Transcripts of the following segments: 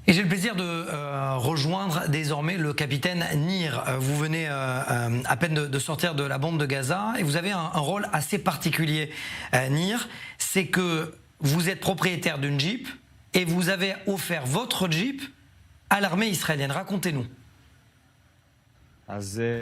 Et j'ai le plaisir de rejoindre désormais le capitaine Nir. Vous venez à peine de sortir de la bande de Gaza et vous avez un rôle assez particulier, Nir. C'est que vous êtes propriétaire d'une Jeep et vous avez offert votre Jeep à l'armée israélienne. Racontez-nous.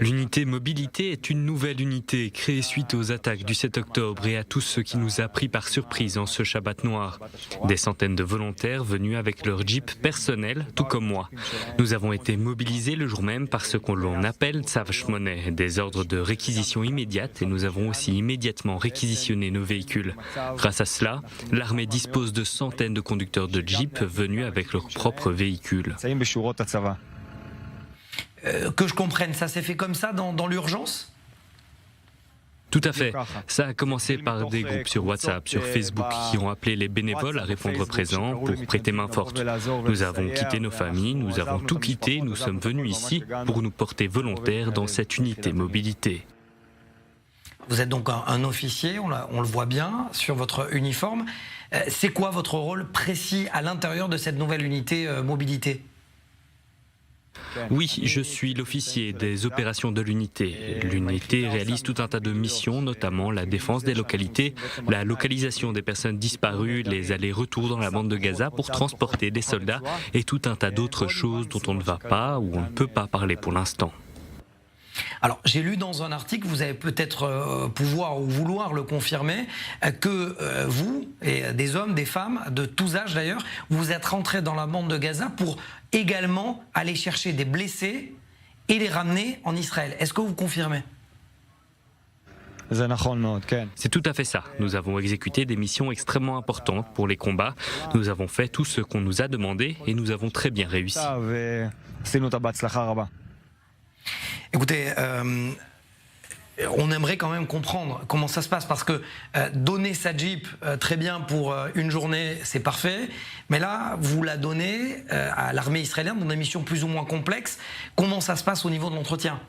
L'unité mobilité est une nouvelle unité créée suite aux attaques du 7 octobre et à tout ce qui nous a pris par surprise en ce Shabbat noir. Des centaines de volontaires venus avec leur Jeep personnel, tout comme moi. Nous avons été mobilisés le jour même par ce qu'on l'on appelle Tzav Shmoneh, des ordres de réquisition immédiate, et nous avons aussi immédiatement réquisitionné nos véhicules. Grâce à cela, l'armée dispose de centaines de conducteurs de Jeep venus avec leurs propres véhicules. Que je comprenne, ça s'est fait comme ça dans l'urgence ? Tout à fait. Ça a commencé par des groupes sur WhatsApp, sur Facebook, qui ont appelé les bénévoles à répondre présents pour prêter main forte. Nous avons quitté nos familles, nous avons tout quitté, nous sommes venus ici pour nous porter volontaires dans cette unité mobilité. Vous êtes donc un officier, on le voit bien sur votre uniforme. C'est quoi votre rôle précis à l'intérieur de cette nouvelle unité mobilité ? Oui, je suis l'officier des opérations de l'unité. L'unité réalise tout un tas de missions, notamment la défense des localités, la localisation des personnes disparues, les allers-retours dans la bande de Gaza pour transporter des soldats et tout un tas d'autres choses dont on ne va pas ou on ne peut pas parler pour l'instant. Alors, j'ai lu dans un article, vous allez peut-être pouvoir ou vouloir le confirmer, que vous, et des hommes, des femmes, de tous âges d'ailleurs, vous êtes rentrés dans la bande de Gaza pour également aller chercher des blessés et les ramener en Israël. Est-ce que vous confirmez ? C'est tout à fait ça. Nous avons exécuté des missions extrêmement importantes pour les combats. Nous avons fait tout ce qu'on nous a demandé et nous avons très bien réussi. Écoutez, on aimerait quand même comprendre comment ça se passe, parce que donner sa Jeep très bien pour une journée, c'est parfait, mais là, vous la donnez à l'armée israélienne dans des missions plus ou moins complexes. Comment ça se passe au niveau de l'entretien ?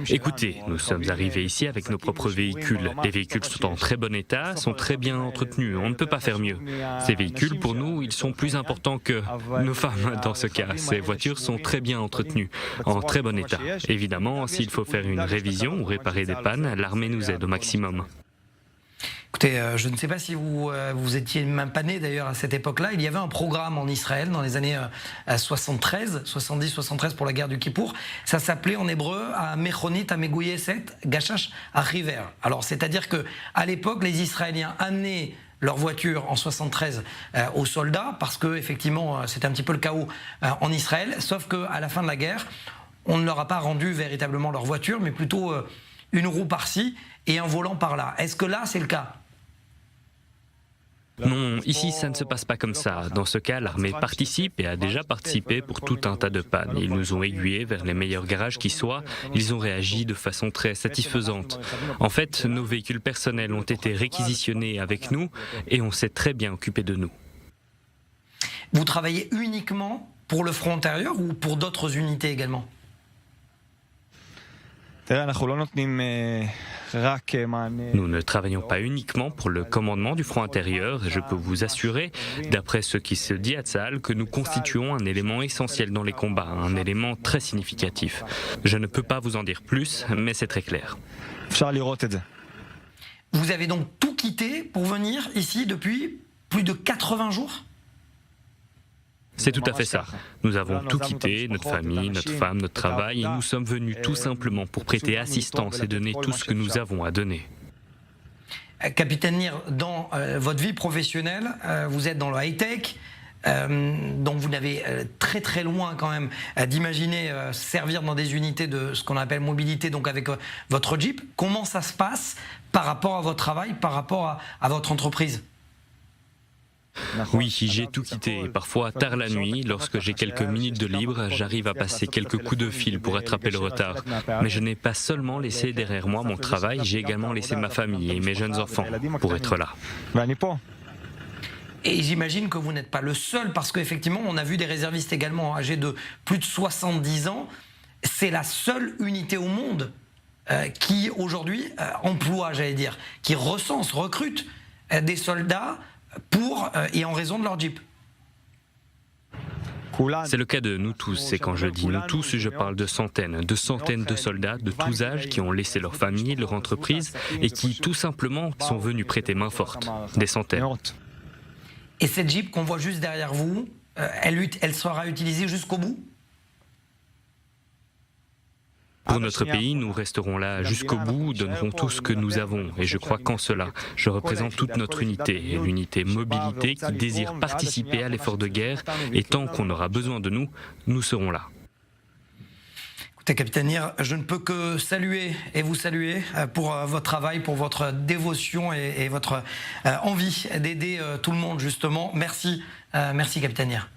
Écoutez, nous sommes arrivés ici avec nos propres véhicules. Les véhicules sont en très bon état, sont très bien entretenus, on ne peut pas faire mieux. Ces véhicules, pour nous, ils sont plus importants que nos femmes dans ce cas. Ces voitures sont très bien entretenues, en très bon état. Évidemment, s'il faut faire une révision ou réparer des pannes, l'armée nous aide au maximum. Écoutez, je ne sais pas si vous étiez même pas né d'ailleurs à cette époque-là. Il y avait un programme en Israël dans les années 70-73 pour la guerre du Kippour. Ça s'appelait en hébreu Mechonit Amegouyeset Gashash Achiver. Alors c'est-à-dire que à l'époque, les Israéliens amenaient leur voiture en 73 aux soldats, parce que effectivement c'était un petit peu le chaos en Israël. Sauf qu'à la fin de la guerre, on ne leur a pas rendu véritablement leur voiture, mais plutôt une roue par-ci et un volant par-là. Est-ce que là c'est le cas ? Non, ici ça ne se passe pas comme ça. Dans ce cas, l'armée participe et a déjà participé pour tout un tas de pannes. Ils nous ont aiguillés vers les meilleurs garages qui soient. Ils ont réagi de façon très satisfaisante. En fait, nos véhicules personnels ont été réquisitionnés avec nous et on s'est très bien occupé de nous. Vous travaillez uniquement pour le front intérieur ou pour d'autres unités également ? Nous ne travaillons pas uniquement pour le commandement du front intérieur. Je peux vous assurer, d'après ce qui se dit à Tzahal, que nous constituons un élément essentiel dans les combats, un élément très significatif. Je ne peux pas vous en dire plus, mais c'est très clair. Vous avez donc tout quitté pour venir ici depuis plus de 80 jours ? C'est tout à fait ça. Nous avons tout quitté, notre famille, notre femme, notre travail, et nous sommes venus tout simplement pour prêter assistance et donner tout ce que nous avons à donner. Capitaine Nir, dans votre vie professionnelle, vous êtes dans le high-tech, donc vous n'avez très très loin quand même d'imaginer servir dans des unités de ce qu'on appelle mobilité, donc avec votre Jeep. Comment ça se passe par rapport à votre travail, par rapport à votre entreprise ? Oui, j'ai tout quitté. Parfois, tard la nuit, lorsque j'ai quelques minutes de libre, j'arrive à passer quelques coups de fil pour rattraper le retard. Mais je n'ai pas seulement laissé derrière moi mon travail, j'ai également laissé ma famille et mes jeunes enfants pour être là. Et j'imagine que vous n'êtes pas le seul, parce qu'effectivement, on a vu des réservistes également âgés de plus de 70 ans. C'est la seule unité au monde qui, aujourd'hui, emploie, j'allais dire, qui recense, recrute des soldats pour et en raison de leur Jeep. C'est le cas de nous tous, et quand je dis nous tous, je parle de centaines de soldats de tous âges qui ont laissé leur famille, leur entreprise, et qui tout simplement sont venus prêter main forte. Des centaines. Et cette Jeep qu'on voit juste derrière vous, elle sera utilisée jusqu'au bout ? Pour notre pays, nous resterons là jusqu'au bout, donnerons tout ce que nous avons. Et je crois qu'en cela, je représente toute notre unité, et l'unité mobilité qui désire participer à l'effort de guerre. Et tant qu'on aura besoin de nous, nous serons là. Écoutez, capitaine Nir, je ne peux que saluer et vous saluer pour votre travail, pour votre dévotion et votre envie d'aider tout le monde, justement. Merci, merci, capitaine Nir.